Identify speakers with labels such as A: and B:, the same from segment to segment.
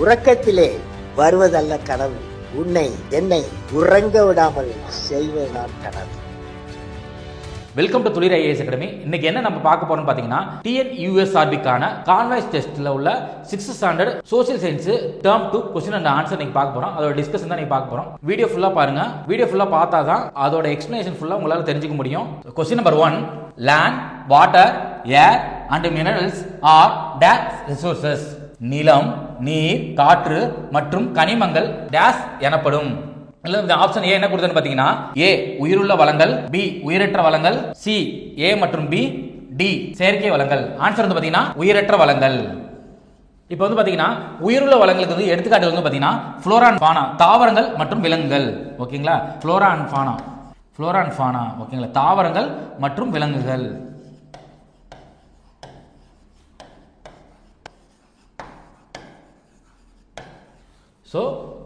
A: உறக்கத்திலே வருவதல்ல கனவு, உன்னை என்னை உறங்க விடாமல் செய்வதுதான் கனவு.
B: வெல்கம் டு துளிர் ஐஏஎஸ் அகாடமி. இன்னைக்கு என்ன நம்ம பார்க்க போறோம்னு பாத்தீங்கன்னா, TNUSRBக்கான கான்வாய்ஸ் டெஸ்ட்ல உள்ள 6th standard social science term 2 question and answer நீங்க பார்க்க போறோம். அதோட டிஸ்கஷன் தான் நீங்க பார்க்க போறோம். வீடியோ ஃபுல்லா பாருங்க. வீடியோ ஃபுல்லா பார்த்தா தான் அதோட எக்ஸ்பிளனேஷன் ஃபுல்லா உங்களால தெரிஞ்சுக்க முடியும். Question number 1, land, water, air and minerals are dash resources. நிலம், நீர், காற்று மற்றும் கனிமங்கள் டேஷ் எனப்படும். ஆப்ஷன் ஏ என்ன கொடுத்தது பாத்தீங்கன்னா, ஏ உயிருள்ள வளங்கள், பி உயிரற்ற வளங்கள், சி ஏ மற்றும் பி, டி செயற்கை வளங்கள். ஆன்சர் வந்து பாத்தீங்கன்னா உயிரற்ற வளங்கள். இப்போ வந்து பாத்தீங்கன்னா உயிருள்ள வளங்களுக்கு வந்து எடுத்துக்காட்டு வந்து பாத்தீங்கன்னா ஃப்ளோரா அண்ட் ஃபானா, தாவரங்கள் மற்றும் விலங்குகள். ஓகேங்களா, ஃப்ளோரா அண்ட் ஃபானா ஓகேங்களா, தாவரங்கள் மற்றும் விலங்குகள். ஸோ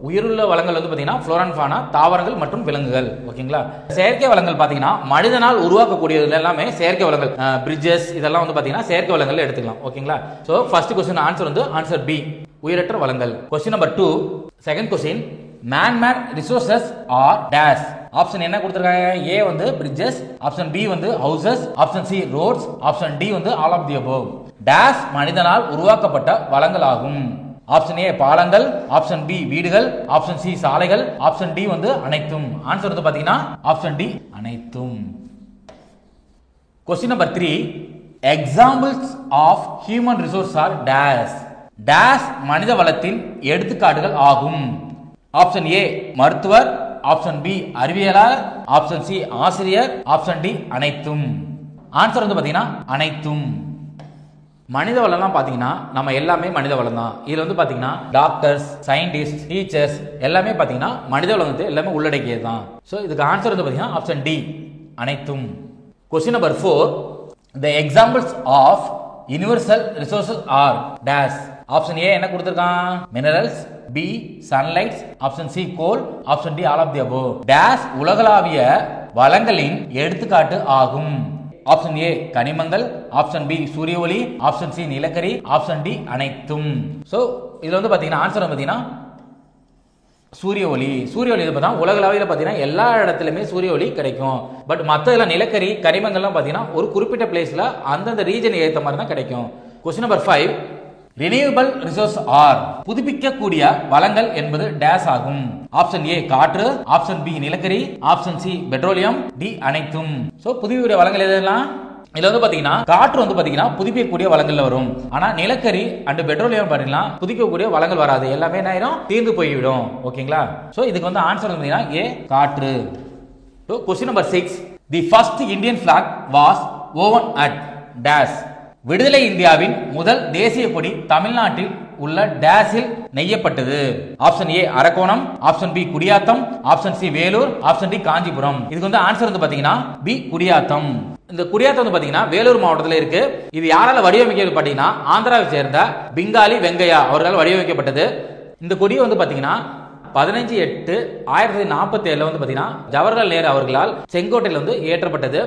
B: உயிருள்ள வளங்கள் வந்து பார்த்தீங்கன்னா ஃப்ளோரா அண்ட் ஃபானா, தாவரங்கள் மற்றும் விலங்குகள். ஓகேங்களா, செயற்கை வளங்கள் பார்த்தீங்கன்னா மனிதனால் உருவாக்கக்கூடியது எல்லாமே செயற்கை வளங்கள். பிரிட்ஜஸ் இதெல்லாம் வந்து பார்த்தீங்கன்னா செயற்கை வளங்கள் எடுத்துக்கலாம். ஓகேங்களா, ஸோ ஃபர்ஸ்ட் கொஸ்டின் ஆன்சர் வந்து ஆன்சர் பி உயிரற்ற வளங்கள். Question number 2, second question, man-made resources are dash. Option என்ன கொடுத்திருக்காங்க, ஏ வந்து பிரிட்ஜஸ், ஆப்ஷன் பி வந்து houses, option C roads, option D வந்து all of the above. Dash மனிதனால் உருவாக்கப்பட்ட வளங்கள் ஆகும். ஆப்ஷன் ஏ பாலங்கள், ஆப்ஷன் பி வீடுகள், ஆப்ஷன் சி சாலைகள், ஆப்ஷன் டி வந்து அனைத்தும். ஆன்சர் வந்து பாத்தீங்கன்னா ஆப்ஷன் டி அனைத்தும். Question number 3, examples of human resource are dash. Dash மனித வளத்தின் எடுத்துக்காட்டுகள் ஆகும். ஆப்ஷன் ஏ மருத்துவர், ஆப்ஷன் பி அறிவியலாளர், ஆப்ஷன் சி ஆசிரியர், ஆப்ஷன் டி அனைத்தும். ஆன்சர் வந்து பாத்தீங்கன்னா அனைத்தும். மனித வளம்லாம் பாத்தீங்கன்னா நம்ம எல்லாமே மனித வளம் தான். இதுல வந்து பாத்தீங்கன்னா டாக்டர்ஸ், சயின்டிஸ்ட், டீச்சர்ஸ் எல்லாமே பாத்தீங்கன்னா மனித வளத்தை எல்லாமே உள்ளடக்கியது தான். சோ இதுக்கு ஆன்சர் வந்து பாத்தீங்கன்னா ஆப்ஷன் டி அனைத்தும். Question number 4, the examples of universal resources are dash. Option A என்ன கொடுத்திருக்கான், minerals, B sunlight, option C coal, option D all of the above. Dash உலகளாவிய வளங்களின் எடுத்துக்காட்டு ஆகும். ஆப்ஷன் ஏ கனிமங்கள், ஆப்ஷன் பி சூரிய ஒளி, ஆப்ஷன் சி நிலக்கரி, ஆப்ஷன் டி அனைத்தும். சோ இதுல வந்து பாத்தீங்கன்னா ஆன்சர் பாத்தீங்கன்னா சூரிய ஒளி. சூரிய ஒளி பார்த்தா உலகளாவில பாத்தீங்கன்னா எல்லா இடத்துலயுமே சூரிய ஒளி கிடைக்கும். பட் மத்ததெல்லாம் நிலக்கரி, கனிமங்கள்லாம் பாத்தீங்கன்னா ஒரு குறிப்பிட்ட பிளேஸ்ல அந்தந்த ரீஜன் ஏத்த மாதிரி தான் கிடைக்கும். Question number 5, renewable resource are. புதுப்பிக்கக்கூடிய வளங்கள் என்பது டேஷ் ஆகும். ஆப்ஷன் ஏ காற்று, ஆப்ஷன் பி நிலக்கரி, ஆப்ஷன் சி பெட்ரோலியம், டி அனைத்தும். சோ புதுப்பிக்கக்கூடிய வளங்கள் எதெல்லாம், இதுல வந்து பாத்தீங்கன்னா காற்று வந்து பாத்தீங்கன்னா புதுப்பிக்கக்கூடிய வளங்கள்ல வரும். ஆனா நிலக்கரி அண்ட் பெட்ரோலியம் பாத்தீங்கன்னா புதுப்பிக்கக்கூடிய வளங்கள் வராது, எல்லாமே என்ன ஆயிரும் தீர்ந்து போய்விடும். ஓகேங்களா, சோ இதுக்கு வந்து ஆன்சர் வந்து ஏ காற்று. Question number 6, the first Indian flag was woven at dash. விடுதலை இந்தியாவின் முதல் தேசிய கொடி தமிழ்நாட்டில் உள்ள டேஷில் நெய்யப்பட்டது. Option A Arakkonam, option B Gudiyatham, option C Vellore, option D Kanchipuram. இதுக்கு வந்து ஆன்சர் வந்து பாத்தீங்கன்னா பி குடியாத்தம். இந்த குடியாத்தம் வந்து பாத்தீங்கன்னா வேலூர் மாவட்டத்தில் இருக்கு. இது யாரால வடிவமைக்கிறது பாத்தீங்கன்னா ஆந்திராவை சேர்ந்த பிங்காலி வெங்கையா அவர்களால் வடிவமைக்கப்பட்டது. இந்த கொடியை வந்து பாத்தீங்கன்னா 15/8/1947 வந்து பாத்தீங்கன்னா ஜவஹர்லால் நேரு அவர்களால் செங்கோட்டையில வந்து ஏற்றப்பட்டது.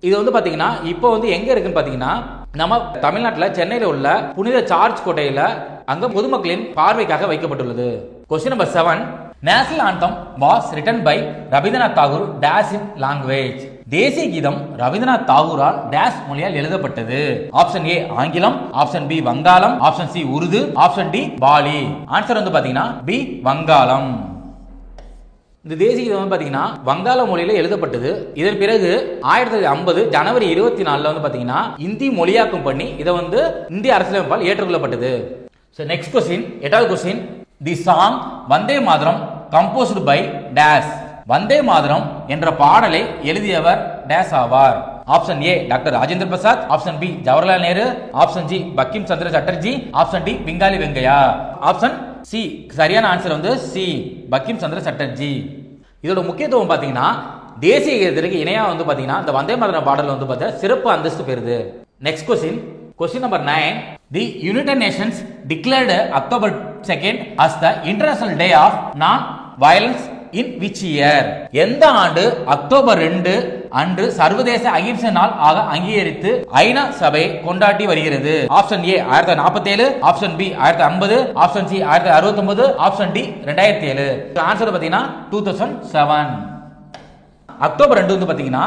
B: இது வந்து பாத்தீங்கன்னா இப்போ வந்து எங்க இருக்குன்னு பாத்தீங்கன்னா நம்ம தமிழ்நாட்டில் சென்னையில உள்ள புனித சார்ஜ் கோட்டையில அங்க பொதுமக்களின் பார்வைக்காக வைக்கப்பட்டுள்ளது. Question number 7, national anthem was written by Rabindranath Tagore dash in language. தேசிய கீதம் ரவீந்திரநாத் தாகூரால் டேஷ் மொழியால் எழுதப்பட்டது. ஆப்ஷன் ஏ ஆங்கிலம், ஆப்ஷன் பி வங்காளம், option C Urdu, option D Pali. Answer வந்து பாத்தீங்கன்னா பி வங்காளம். இந்த தேசிய கீதம் வந்து பாத்தீங்கன்னா வங்காள மொழியில எழுதப்பட்டது. இதன் பிறகு 1950 ஜனவரி 24 வந்து பாத்தீங்கன்னா இந்தி மொழியாக்கம் பண்ணி இதை வந்து இந்திய அரசியலமைப்பால் ஏற்றுக்கொள்ளப்பட்டது. நெக்ஸ்ட் கொஸ்டின், 8வது question, the song Vande Mataram composed by dash. Vande Mataram என்ற பாடலை எழுதியவர் டேஷ் ஆவார். Option A doctor Rajendra Prasad, option B Jawaharlal Nehru, option G Bankim Chandra Chatterjee, option D Pingali Venkayya. Option C சரியான ஆன்சர் வந்து சி பங்கிம் சந்திர சட்டர்ஜி. இதோட முக்கியத்துவம் பாத்தீங்கன்னா தேசிய கீதத்திற்கு இணையா வந்து பாத்தீங்கன்னா இந்த வந்தே மாதரம் பாடல் வந்து பார்த்தா சிறப்பு அந்தஸ்து பெறுது. Next question, question number 9, the United Nations declared October 2nd as the International Day of Non-Violence in which year? எந்த ஆண்டு அக்டோபர் 2 அன்று சர்வதேச அகிம்சை நாள் ஆக அங்கீகரித்து ஐநா சபை கொண்டாடி வருகிறது? Option A 1947, option B 1950, option C 1969, option D 2007. Answer பாத்தீங்கன்னா 2007. அக்டோபர் 2 வந்து பாத்தீங்கன்னா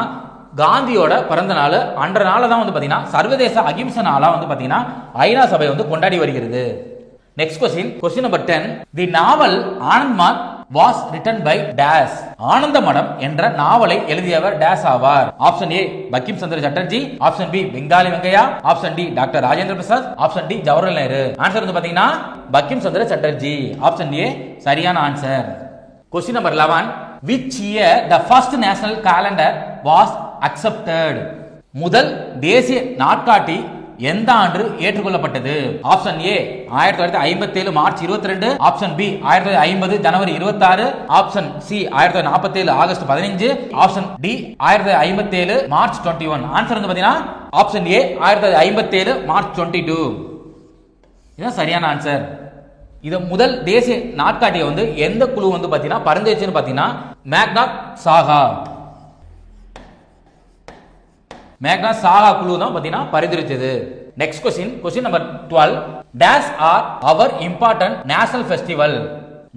B: காந்தியோட பிறந்த நாள். அன்ற நாள தான் வந்து பாத்தீங்கன்னா சர்வதேச அகிம்சை நாளா வந்து பாத்தீங்கன்னா ஐநா சபை வந்து கொண்டாடி வருகிறது. Next question number 10. The novel Anandamath was written by dash. ஆனந்த மடம் என்ற நாவலை எழுதியவர் டேஸ் ஆவார்? Option A Bankim Chandra Chatterjee, option B Pingali Venkayya, option D doctor Rajendra Prasad, option D Jawaharlal Nehru. Answer வந்து பாத்தீங்கன்னா பங்கிம் சந்திர சட்டர்ஜி. ஆப்ஷன் ஏ சரியான answer. Question number 11. which year the first national calendar was accepted? முதல் தேசிய நாட்காட்டி எந்த ஆண்டு ஏற்றுக்கொள்ளப்பட்டது? Option A 1957 March 22, option B 1950 ஜனவரி 26, option C 1947 August 15, option D 1957 March 21. Answer வந்து பாத்தீங்கன்னா ஆப்ஷன் ஏ 1957 மார்ச் 22. இதுதான் சரியான ஆன்சர். இது முதல் தேசிய நாட்காட்டியை வந்து எந்த குழு வந்து பாத்தீங்கன்னா பரிந்துரைச்சுன்னு பாத்தீங்கன்னா மேக்னாக் சாகா குழு தான் பாத்தீங்கன்னா பரிந்துரைத்தது. Next question number 12. Dash are our important national festival?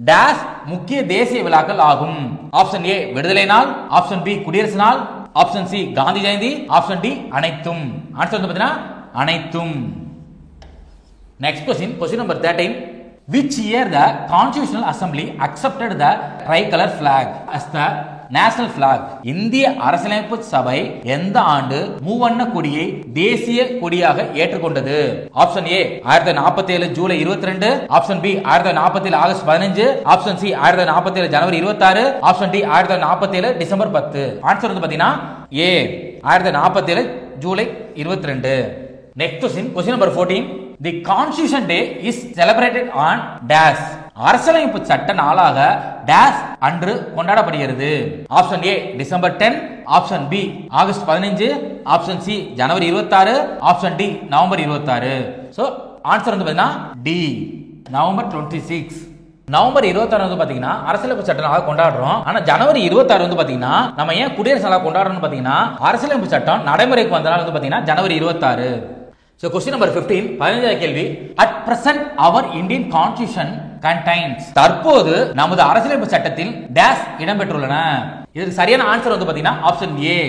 B: Dash முக்கிய தேசிய விழாக்கள் ஆகும்? ஆப்ஷன் ஏ விடுதலை நாள், ஆப்ஷன் பி குடியரசு நாள், option C Gandhi Jayanti, option D அனைத்தும். ஆன்சர் வந்து பாத்தீங்கன்னா அனைத்தும். Next question number 13. which year the Constitutional Assembly accepted the tricolor flag as the national flag? இந்திய அரசியலமைப்பு சபை எந்த ஆண்டு மூவண்ண கொடியை தேசிய கொடியாக ஏற்றுக்கொண்டது? Option A 1947 July 22, option B 1947 August 15, option C 1947 ஜனவரி 26, ஆப்ஷன் டி 1947 டிசம்பர் 10. ஆன்சர் வந்து பாத்தீங்கன்னா A 1947 July 22. Next question number 14. The Constitution Day is celebrated on dash. அரசியலமைப்பு சட்ட நாளாக dash அன்று கொண்டாடப்படுகிறது? Option A December 10, option B August 15, option C ஜனவரி 26, option D November 26. So answer வந்து பாத்தீங்கன்னா டி நவம்பர் 26. நவம்பர் 26 வந்து பாத்தீங்கன்னா அரசியலமைப்பு சட்ட நாளாக கொண்டாடுறோம். ஆனா ஜனவரி 26 வந்து பாத்தீங்கன்னா நம்ம ஏன் குடியரசு நாளாக கொண்டாடுறோம்னு பாத்தீங்கன்னா அரசியலமைப்பு சட்டம் நடைமுறைக்கு வந்த நாள் வந்து பாத்தீங்கன்னா ஜனவரி 26. So question number 15, 15வது கேள்வி. At present our Indian Constitution contains. தற்போது நமது அரசியலமைப்பு சட்டத்தில் டேஷ் இடம்பெற்றுள்ளன? இதுக்கு சரியான ஆன்சர் வந்து பாத்தீங்கன்னா option A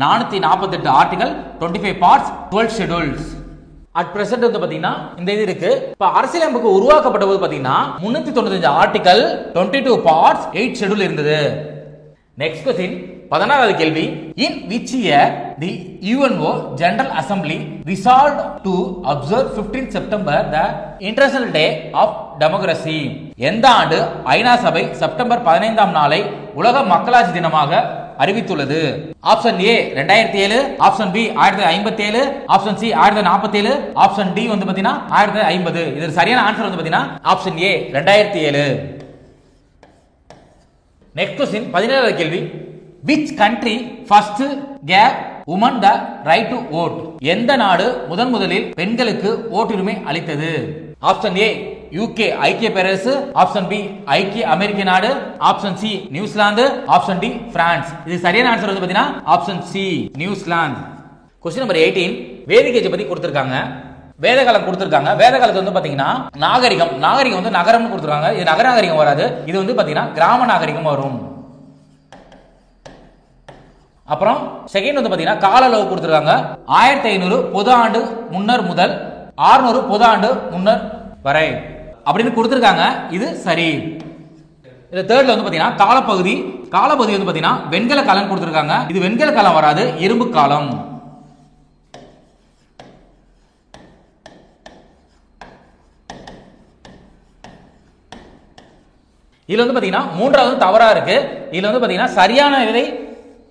B: 448 article, 25 parts, 12 schedules. At present வந்து பாத்தீங்கன்னா இந்த இது இருக்கு. இப்ப அரசியலமைப்பு உருவாக்கப்பட்ட போது பாத்தீங்கன்னா 395 ஆர்டிகல், 22 பார்ட்ஸ், 8 ஷெட்யூல் இருந்தது. நெக்ஸ்ட் கொஸ்டின் 16வது கேள்வி. In which year the UNO General Assembly resolved to observe 15th September the International Day of Democracy? எந்த ஆண்டு ஐநா சபை செப்டம்பர் 15ஆம் நாளை உலக மக்களாட்சி தினமாக அறிவித்துள்ளது? Option A 2007, option B 1957, option C 1947, option D வந்து பாத்தீங்கன்னா 1950. இது சரியான ஆன்சர் வந்து பாத்தீங்கன்னா ஆப்ஷன் ஏ 2007. நெக்ஸ்ட் கொஸ்டின் 17வது கேள்வி. Which country first gave women the right to vote? எந்த நாடு முதலில் பெண்களுக்கு ஓட்டுரிமை அளித்தது? ஆப்ஷன் ஏ யூகே ஐக்கிய பேரரசு, ஆப்ஷன் பி ஐக்கிய அமெரிக்க நாடு, option C New Zealand, option D France. இது சரியான ஆன்சர் வந்து பாத்தீங்கன்னா option C New Zealand. Question number 18. Vedic age பத்தி கொடுத்திருக்காங்க. வேதகாலம் கொடுத்திருக்காங்க. வேதகாலத்து வந்து பாத்தீங்கன்னா நாகரிகம் வந்து நகரம்னு கொடுத்திருக்காங்க. இது நகர நாகரிகம் வராது. இது வந்து பாத்தீங்கன்னா கிராம நாகரிகம் வரும். அப்புறம் செகண்ட் வந்து பாத்தீங்கன்னா கால அளவு கொடுத்திருக்காங்க. 1500 பொது ஆண்டு முன்னர் முதல் 600 பொது ஆண்டு முன்னர் வரை அப்படின்னு கொடுத்திருக்காங்க. இது சரி. இது தேர்ட்ல வந்து பாத்தீங்கன்னா காலப்பகுதி வந்து பாத்தீங்கன்னா வெண்கல காலம் கொடுத்திருக்காங்க. இது வெண்கல காலம் வராது, இரும்பு காலம். இதுல வந்து பாத்தீங்கன்னா மூன்றாவது தவறா இருக்கு. இதுல வந்து பாத்தீங்கன்னா சரியான விதை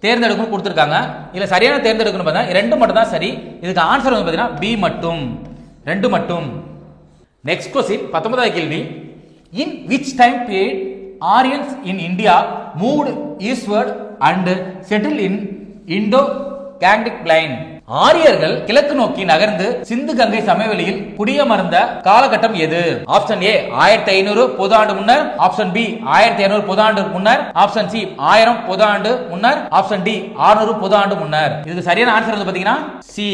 B: தேர்ந்தெடுக்கணும் கொடுத்திருக்காங்க. இதுல சரியான தேர்ந்தெடுக்கணும் பார்த்தா 2 மட்டும் தான் சரி. இதுக்கு ஆன்சர் வந்து பாத்தீங்கன்னா பி மட்டும், 2 மட்டும். நெக்ஸ்ட் கொஸ்டின் 19வது கேள்வி. In which time period Aryans in India moved eastward and settled in Indo-Gangetic plain? ஆரியர்கள் கிழக்கு நோக்கி நகர்ந்து சிந்து கங்கை சமவெளியில் குடியமர்ந்த காலகட்டம் எது? ஆப்ஷன் ஏ 1500 பொது ஆண்டு முன்னர், ஆப்ஷன் பி 1200 பொது ஆண்டு முன்னர், ஆப்ஷன் சி 1000 பொது ஆண்டு முன்னர், ஆப்ஷன் டி 600 பொது ஆண்டு முன்னர். இதுக்கு சரியான ஆன்சர் வந்து பாத்தீங்கன்னா சி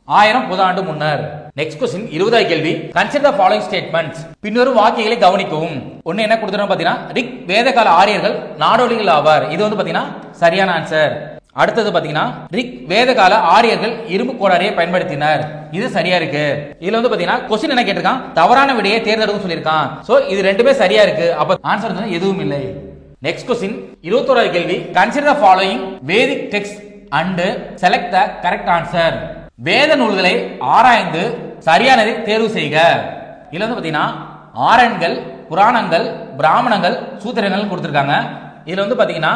B: 1000 பொது ஆண்டு முன்னர். நெக்ஸ்ட் क्वेश्चन 20வது கேள்வி. Consider the following statements. பின்வரும் வாக்கியங்களை கவனிக்கவும். ஒன்னு என்ன கொடுத்திருக்காங்க பாத்தீங்கன்னா ரிக் வேதகால ஆரியர்கள் நாடோடிகள் ஆவார். இது வந்து பாத்தீங்கன்னா சரியான ஆன்சர். அடுத்தது பாத்தீங்கன்னா ரிக் வேதகால ஆரியர்கள் இரும்பு கோடாரியை பயன்படுத்தினர். இது சரியா இருக்கு. இதுல வந்து பாத்தீங்கன்னா क्वेश्चन என்ன கேட்டிருக்கான்? தவறான விடையை தேர்ந்தெடுக்க சொல்லிருக்கான். சோ இது ரெண்டுமே சரியா இருக்கு. அப்ப ஆன்சர் வந்து எதுவும் இல்லை. நெக்ஸ்ட் क्वेश्चन 21வது கேள்வி. Consider the following Vedic text and select the correct answer. வேத நூல்களை ஆராய்ந்து சரியானதை தேர்வு செய்க. இதுல வந்து பாத்தீங்கன்னா ஆரண்கள், புராணங்கள், பிராமணங்கள், சூத்திரங்கள் கொடுத்திருக்காங்க. இதுல வந்து பாத்தீங்கன்னா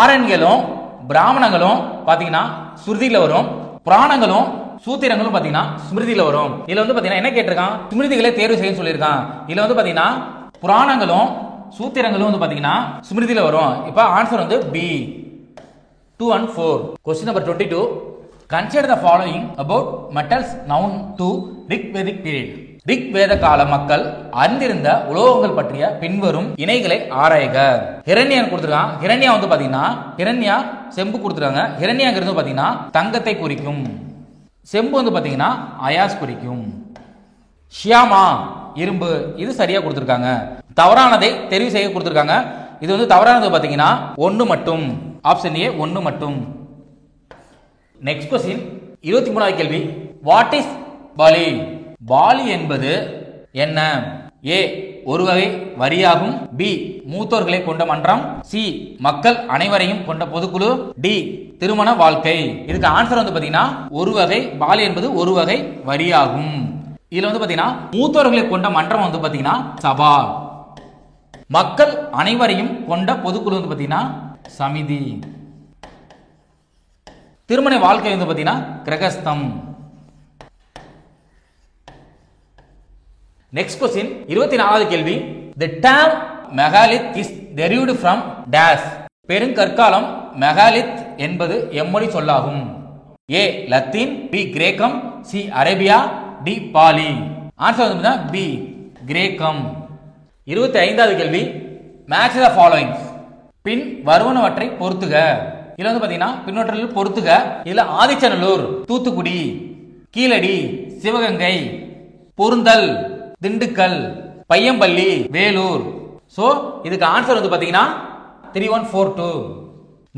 B: ஆரண்களும் பிராமணங்களும் பாத்தீங்கன்னா ஸ்ருதியில வரும், புராணங்களும் சூத்திரங்களும் பாத்தீங்கன்னா ஸ்மிருதியில வரும். இதுல வந்து பாத்தீங்கன்னா என்ன கேட்டிருக்கான்? ஸ்மிருதிகளை தேர்வு செய்ய சொல்லியிருக்கான். இதுல வந்து பாத்தீங்கன்னா புராணங்களும் சூத்திரங்களும் வந்து பாத்தீங்கன்னா ஸ்மிருதியில வரும். இப்ப ஆன்சர் வந்து B 2 and 4. Question number 22. Consider the following about metals known to Rigvedic period. Rigveda கால மக்கள் அறிந்திருந்த உலோகங்கள் பற்றிய பின்வரும் இணைகளை ஆராய்க. ஹிரண்யன் கொடுத்திருக்கான். ஹிரண்யா வந்து பாத்தீங்கன்னா ஹிரண்யா செம்பு கொடுத்திருக்காங்க. ஹிரண்யாங்கிறது பாத்தீங்கன்னா தங்கத்தை குறிக்கும். செம்பு வந்து பாத்தீங்கன்னா அயாஸ் குறிக்கும். ஷியாமா இரும்பு. இது சரியா கொடுத்திருக்காங்க. தவறானதை தெரிவு செய்ய கொடுத்திருக்காங்க. இது வந்து தவறானது பாத்தீங்கன்னா 1 மட்டும். ஆப்ஷன் ஏ 1 மட்டும். நெக்ஸ்ட் क्वेश्चन 23வது கேள்வி. What is poly? பாலி என்பது என்ன? ஏ ஒரு வகை வரியாகும், பி மூத்தோர்களை கொண்ட மன்றம், சி மக்கள் அனைவரையும் கொண்ட பொதுக்குழு, டி திருமண வாழ்க்கை. இதுக்கு ஆன்சர் வந்து பாத்தீங்கன்னா ஒரு வகை பாலி என்பது ஒரு வகை வரியாகும். இதுல வந்து பாத்தீங்கன்னா மூத்தோர்களை கொண்ட மன்றம் வந்து பாத்தீங்கன்னா சபா, மக்கள் அனைவரையும் கொண்ட பொதுக்குழு வந்து பாத்தீங்கன்னா சமிதி, திருமண வாழ்க்கை வந்து பாத்தீங்கன்னா கிரகஸ்தம். நெக்ஸ்ட் क्वेश्चन 24வது கேள்வி. The term megalith is derived from dash. பெருங்கற்காலம் மெகாலித் என்பது எம்மொழி சொல்லாகும்? ஏ லத்தீன், பி கிரேக்கம், C Arabia, D Pali. Answer வந்து பி கிரேக்கம். 25வது கேள்வி. Match the followings. பின் வருவனவற்றை பொறுத்துக. இதுல வந்து பாத்தீங்கன்னா பின்னொற்றில் பொறுத்துக. இதுல ஆதிச்சநல்லூர், தூத்துக்குடி, கீழடி, சிவகங்கை, பொருந்தல், திண்டுக்கல், பையம்பள்ளி, வேலூர். சோ இதுக்கு ஆன்சர் வந்து பாத்தீங்கன்னா 3142.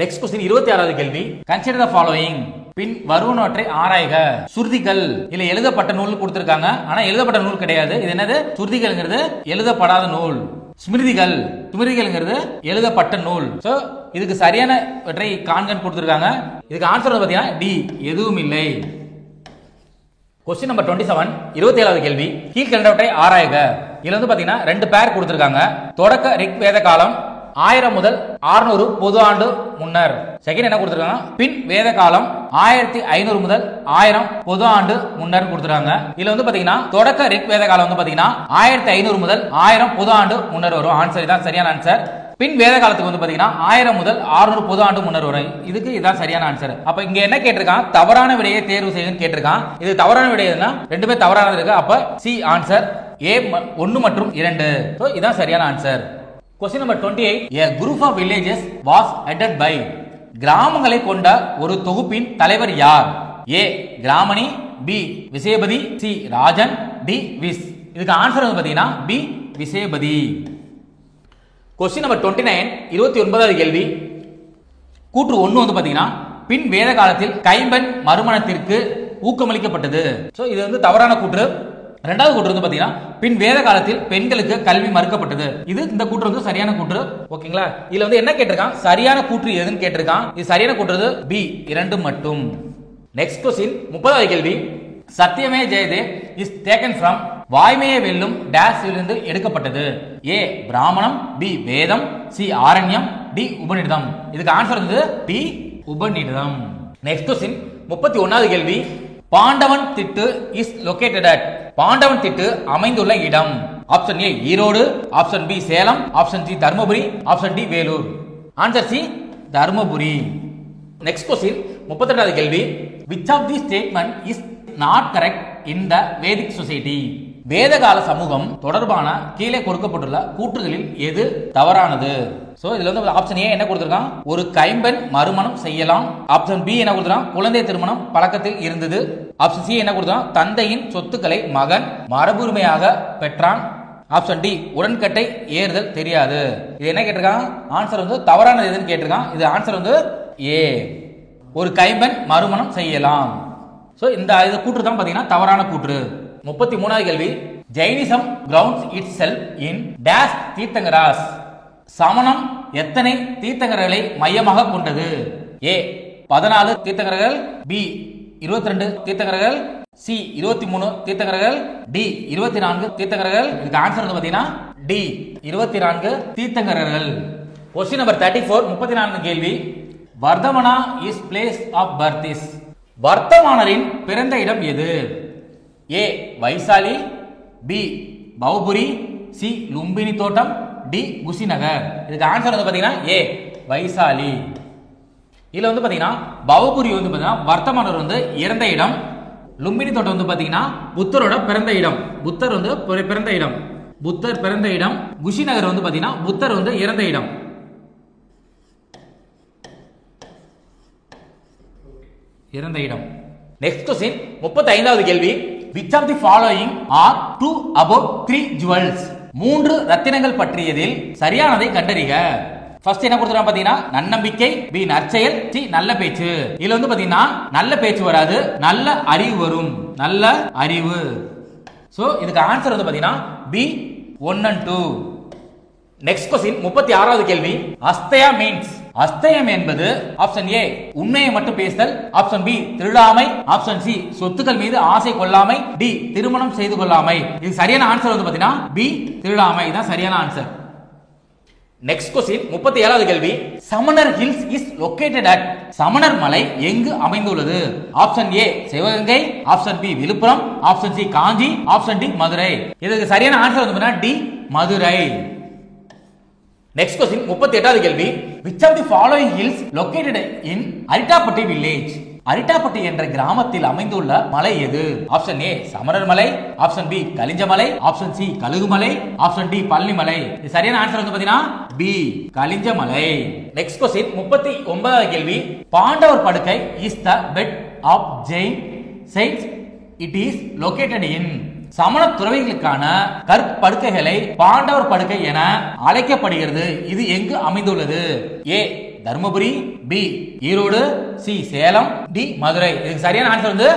B: நெக்ஸ்ட் क्वेश्चन 26வது கேள்வி. Consider the following. பின் வருவனவற்றை ஆராய்க. சுருதிகள். இதுல எழுதப்பட்ட நூல் கொடுத்திருக்காங்க. ஆனா எழுதப்பட்ட நூல் கிடையாது. இது என்னது? சுருதிகள்ங்கிறது எழுதப்படாத நூல். ஸ்மிருதிகள், ஸ்மிருதிகள்ங்கிறது எழுதப்பட்ட நூல். சோ இதுக்கு சரியானவற்றை காண்கன்னு கொடுத்திருக்காங்க. இதுக்கு ஆன்சர் வந்து பாத்தீங்கன்னா டி எதுவும் இல்லை. क्वेश्चन नंबर 27 27வது கேள்வி. கீழ்கண்டவற்றை ஆராய்க. இதுல வந்து பாத்தீங்கன்னா ரெண்டு பேர் கொடுத்திருக்காங்க. தொடக்க ரிக் வேத காலம் 1000 முதல் 600 பொது ஆண்டு முன்னர். செகண்ட் என்ன கொடுத்திருக்காங்க? பின் வேத காலம் 1500 முதல் 1000 பொது ஆண்டு முன்னர் கொடுத்திருக்காங்க. இதுல வந்து பாத்தீங்கன்னா தொடக்க ரிக் வேத காலம் வந்து பாத்தீங்கன்னா 1500 முதல் 1000 பொது ஆண்டு முன்னர் வரும். ஆன்சர் இதான் சரியான ஆன்சர். பின் வேத காலத்துக்கு வந்து பாத்தீங்கன்னா 1000 முதல் 600 பொது ஆண்டு முன்னர் வரும். இதுக்கு இதான் சரியான ஆன்சர். அப்ப இங்க என்ன கேட்டிருக்கான்? தவறான விடையை தேர்வு செய்யுன்னு கேட்டிருக்கான். இது தவறான விடை எதுனா ரெண்டுமே தவறானது இருக்கு. அப்ப சி ஆன்சர் ஏ 1 மற்றும் 2. சோ இதான் சரியான answer. Question number 28. A group of villages was headed by. கிராமங்களை கொண்ட ஒரு தொகுப்பின் தலைவர் யார்? A Gramani, B Vishpati, C Rajan, D Vish. இதுக்கு ஆன்சர் வந்து பாத்தீங்கன்னா பி விசேபதி. क्वेश्चन नंबर 29 29வது கேள்வி. கூற்று 1 வந்து பாத்தீங்கன்னா பின் வேத காலத்தில் கைம்பெண் மறுமணத்திற்கு ஊக்கமளிக்கப்பட்டது. சோ இது வந்து தவறான கூற்று. இரண்டாவது கூற்று வந்து பாத்தீங்கன்னா பின் வேத காலத்தில் பெண்களுக்கு கல்வி மறுக்கப்பட்டது. இது இந்த கூற்று வந்து சரியான கூற்று. ஓகேங்களா? இதுல வந்து என்ன கேட்டிருக்கான்? சரியான கூற்று எதுன்னு கேட்டிருக்கான். இது சரியான கூற்று பி 2 மட்டும். நெக்ஸ்ட் क्वेश्चन 30வது கேள்வி. சத்தியமே ஜெயதே இஸ் டேக்கன் ஃப்ரம். வாய்மையை வெல்லும் டேஷ் இலிருந்து எடுக்கப்பட்டது. ஏ பிராமணம், பி வேதம், சி ஆரண்யம், டி உபநிடதம். இதுக்கு ஆன்சர் வந்து டி உபநிடதம். நெக்ஸ்ட் क्वेश्चन 31வது கேள்வி. பாண்டவன் திட்டு இஸ் லொகேட்டட் அட். பாண்டவன் திட்டு அமைந்துள்ள இடம். Option A Erode, option B Salem, option C Dharmapuri, option D Vellore. Answer C Dharmapuri. Next question 32வது கேள்வி which of the statement is not correct in the Vedic society வேதகால சமூகம் தொடர்பான கீழே கொடுக்கப்பட்டுள்ள கூற்றுகளில் எது தவறானது சோ இதுல வந்து ஆப்ஷன் ஏ என்ன கொடுத்திருக்கான் ஒரு கைம்பெண் மறுமணம் செய்யலாம் ஆப்ஷன் பி என்ன கொடுத்திருக்கான் குழந்தை திருமணம் பழக்கத்தில் இருந்தது ஆப்ஷன் சி என்ன கொடுத்திருக்கான் தந்தையின் சொத்துக்களை மகன் மரபுரிமையாக பெற்றான் ஆப்ஷன் டி உடன்கட்டை ஏறுதல் தெரியாது இது என்ன கேட்டிருக்கான் ஆன்சர் வந்து தவறானது எதுன்னு கேட்டிருக்கான் இது ஆன்சர் வந்து ஏ ஒரு கைம்பெண் மறுமணம் செய்யலாம் சோ இந்த கூற்று தான் பாத்தீங்கன்னா தவறான கூற்று 33வது கேள்வி Jainism grounds itself in dash tirthankaras சமணம் எத்தனை தீர்த்தங்கரர்களை மையமாக கொண்டது ஏ 14 தீர்த்தங்கரர்கள் பி 22 தீர்த்தங்கரர்கள் சி 23 தீர்த்தங்கரர்கள் டி 24 தீர்த்தங்கரர்கள் இதுக்கு ஆன்சர் வந்து பாத்தீங்கன்னா டி 24 தீர்த்தங்கரர்கள் क्वेश्चन நம்பர் 34 34 கேள்வி Vardhamana is place of birth is வர்த்தமானரின் பிறந்த இடம் எது A Vaishali B Pavapuri C Lumbini தோட்டம் டி குஷிநகர் இதுக்கு ஆன்சர் வந்து பாத்தீங்கன்னா ஏ வைசாலி இதுல வந்து பாத்தீங்கன்னா பௌபுரி வந்து பாத்தீங்கன்னா வர்த்தமானர் வந்து இறந்த இடம் லும்பினி தோட்டம் வந்து பாத்தீங்கன்னா புத்தரோட பிறந்த இடம் புத்தர் வந்து பிறந்த இடம் புத்தர் பிறந்த இடம் குஷிநகர் வந்து பாத்தீங்கன்னா புத்தர் வந்து இறந்த இடம் இறந்த இடம் நெக்ஸ்ட் क्वेश्चन 35வது கேள்வி which of the following are true about 3 jewels மூன்று ரத்தினங்கள் பற்றியதில் சரியானதை கண்டறிக ஃபர்ஸ்ட் என்ன கொடுத்துறான் பாத்தீங்கன்னா நன்னம்பிக்கை பி நற்செயல் சி நல்ல பேச்சு இதுல வந்து பாத்தீங்கன்னா நல்ல பேச்சு வராது நல்ல அறிவு வரும் நல்ல அறிவு சோ இதுக்கு ஆன்சர் வந்து பாத்தீங்கன்னா பி 1 and 2 நெக்ஸ்ட் क्वेश्चन 36வது கேள்வி அஸ்தயா மீன்ஸ் அஸ்தயம் என்பது ஆப்ஷன் ஏ உண்மையை மட்டும் பேசுதல் ஆப்ஷன் பி திருடாமை ஆப்ஷன் சி சொத்துக்கள் மீது ஆசை கொள்ளாமை டி திருமணம் செய்து கொள்ளாமை இது சரியான ஆன்சர் வந்து பாத்தீங்கன்னா பி திருடாமை தான் சரியான ஆன்சர் நெக்ஸ்ட் क्वेश्चन 37வது கேள்வி சமணர் ஹில்ஸ் இஸ் லொகேட்டட் அட் சமணர் மலை எங்கு அமைந்துள்ளது option A Sivaganga option B Viluppuram option C Kanchi option D Madurai இதுக்கு சரியான ஆன்சர் வந்து பாத்தீங்கன்னா டி மதுரை நெக்ஸ்ட் क्वेश्चन 38வது கேள்வி which of the following hills located in Arittapatti village Arittapatti என்ற கிராமத்தில் அமைந்துள்ள மலை எது ஆப்ஷன் ஏ சமணர் மலை ஆப்ஷன் பி கலிஞ்ச மலை option C Kalugumalai option D Palani மலை இது சரியான ஆன்சர் வந்து பாத்தீங்கன்னா பி கலிஞ்ச மலை நெக்ஸ்ட் क्वेश्चन 39வது கேள்வி Pandavar Padukkai is the bed of Jain saints it is located in சமண துறவிகளுக்கான கற்படுக்கைகளை பாண்டவர் படுக்கை என அழைக்கப்படுகிறது இது எங்கு அமைந்துள்ளது A Dharmapuri B Erode C Salem D Madurai இதுக்கு சரியான ஆன்சர் வந்து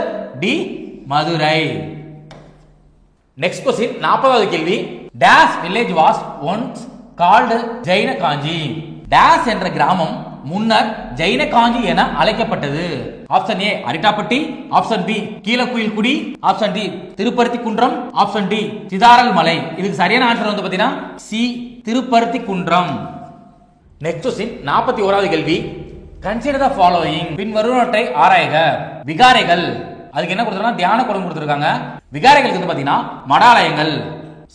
B: டி மதுரை நெக்ஸ்ட் क्वेश्चन 40வது கேள்வி dash village was once called Jaina Kanchi dash என்ற கிராமம் முன்னர் ஜெயின காஞ்சி என அழைக்கப்பட்டது option A Arittapatti option B Keezhakuyilkudi option D Thiruparuthi Kundram option D சிதாரல் மலை இதுக்கு சரியான ஆன்சர் வந்து பாத்தீங்கன்னா சி திருப்பருத்தி குன்றம் நெக்ஸ்ட் क्वेश्चन 41வது கேள்வி கன்சிடர் தி ஃபாலோயிங் பின்வருவனவற்றை ஆராய்க விகாரைகள் அதுக்கு என்ன கொடுத்திருக்காங்க தியான குடம் கொடுத்திருக்காங்க விகாரைகளுக்கு வந்து பாத்தீங்கன்னா மடாலயங்கள்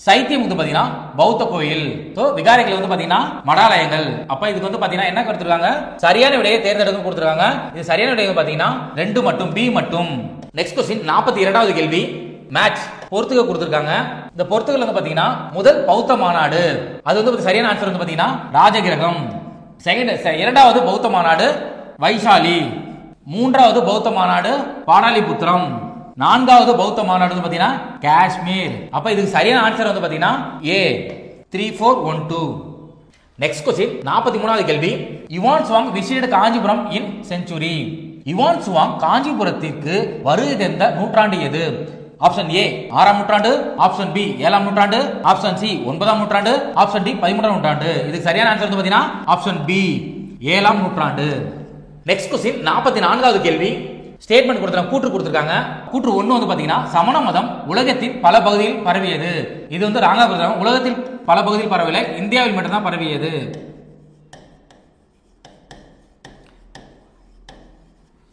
B: சைத்தியம் வந்து பாத்தீங்கன்னா பௌத்த கோயில் சோ விகாரைகள் வந்து பாத்தீங்கன்னா மடாலயங்கள் அப்ப இதுக்கு வந்து பாத்தீங்கன்னா என்ன கொடுத்திருக்காங்க சரியான விடையை தேர்ந்தெடுக்க கொடுத்திருக்காங்க இது சரியான விடை பாத்தீங்கன்னா 2 மட்டும் பி மட்டும் நெக்ஸ்ட் क्वेश्चन 42வது கேள்வி மேட்ச் பொறுத்துக கொடுத்திருக்காங்க இந்த பொறுத்துகள் வந்து பாத்தீங்கன்னா முதல் பௌத்த மாநாடு அது வந்து சரியான ஆன்சர் வந்து பாத்தீங்கன்னா ராஜகிரகம் இரண்டாவது பௌத்த மாநாடு வைசாலி மூன்றாவது பௌத்த மாநாடு பாடாலிபுத்திரம் நான்காவது பௌத்த மாநாடு வந்து பாத்தீங்கன்னா காஷ்மீர் அப்ப இதுக்கு சரியான ஆன்சர் வந்து பாத்தீங்கன்னா ஏ 3412 நெக்ஸ்ட் क्वेश्चन 43வது கேள்வி யுவான் சுவாங் விசிட்டட் காஞ்சிபுரம் இன் செஞ்சுரி யுவான் சுவாங் காஞ்சிபுரத்திற்கு வருகை தந்த நூற்றாண்டு எது ஆப்ஷன் ஏ 6ஆம் நூற்றாண்டு ஆப்ஷன் பி 7ஆம் நூற்றாண்டு ஆப்ஷன் சி 9ஆம் நூற்றாண்டு ஆப்ஷன் டி 13ஆம் நூற்றாண்டு இதுக்கு சரியான ஆன்சர் வந்து பாத்தீங்கன்னா ஆப்ஷன் பி 7ஆம் நூற்றாண்டு நெக்ஸ்ட் क्वेश्चन 44வது கேள்வி ஸ்டேட்மென்ட் கொடுத்திருக்காங்க கூற்று கொடுத்திருக்காங்க கூற்று 1 வந்து பாத்தீங்கன்னா சமண மதம் உலகத்தின் பல பகுதியில் பரவியது இது வந்து ராங்கா கொடுத்திருக்காங்க உலகத்தில் பல பகுதியில் பரவவில்லை இந்தியாவில் மட்டும் தான் பரவியது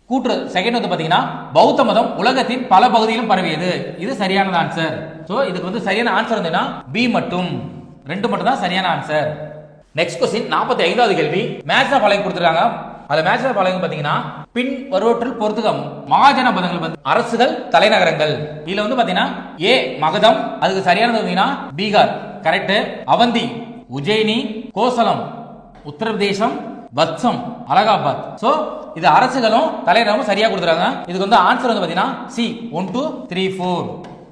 B: கூற்று செகண்ட் வந்து பாத்தீங்கன்னா பௌத்த மதம் உலகத்தின் பல பகுதியிலும் பரவியது இது சரியான ஆன்சர் சோ இதுக்கு வந்து சரியான ஆன்சர் வந்துனா பி மட்டும் 2 மட்டும் தான் சரியான ஆன்சர் நெக்ஸ்ட் क्वेश्चन 45வது கேள்வி மேட்ச் ஆஃப் அலைன் கொடுத்திருக்காங்க அதுல மேட்ச் த ஃபாலோயிங் பாத்தீங்கன்னா பின் வருவற்றில் பொறுத்துக மகாஜன பதங்கள் வந்து அரசுகள் தலைநகரங்கள். இதுல வந்து பாத்தீங்கன்னா ஏ மகதம், அதுக்கு சரியானது பாத்தீங்கன்னா பீகார் கரெக்ட். அவந்தி உஜ்ஜயினி, கோசலம் உத்தரப்பிரதேசம், வத்சம் அலகாபாத். சோ இது அரசுகளும் தலைநகரமும் சரியா கொடுத்துறாங்க. இதுக்கு வந்து ஆன்சர் வந்து பாத்தீங்கன்னா சி 1 2 3 4.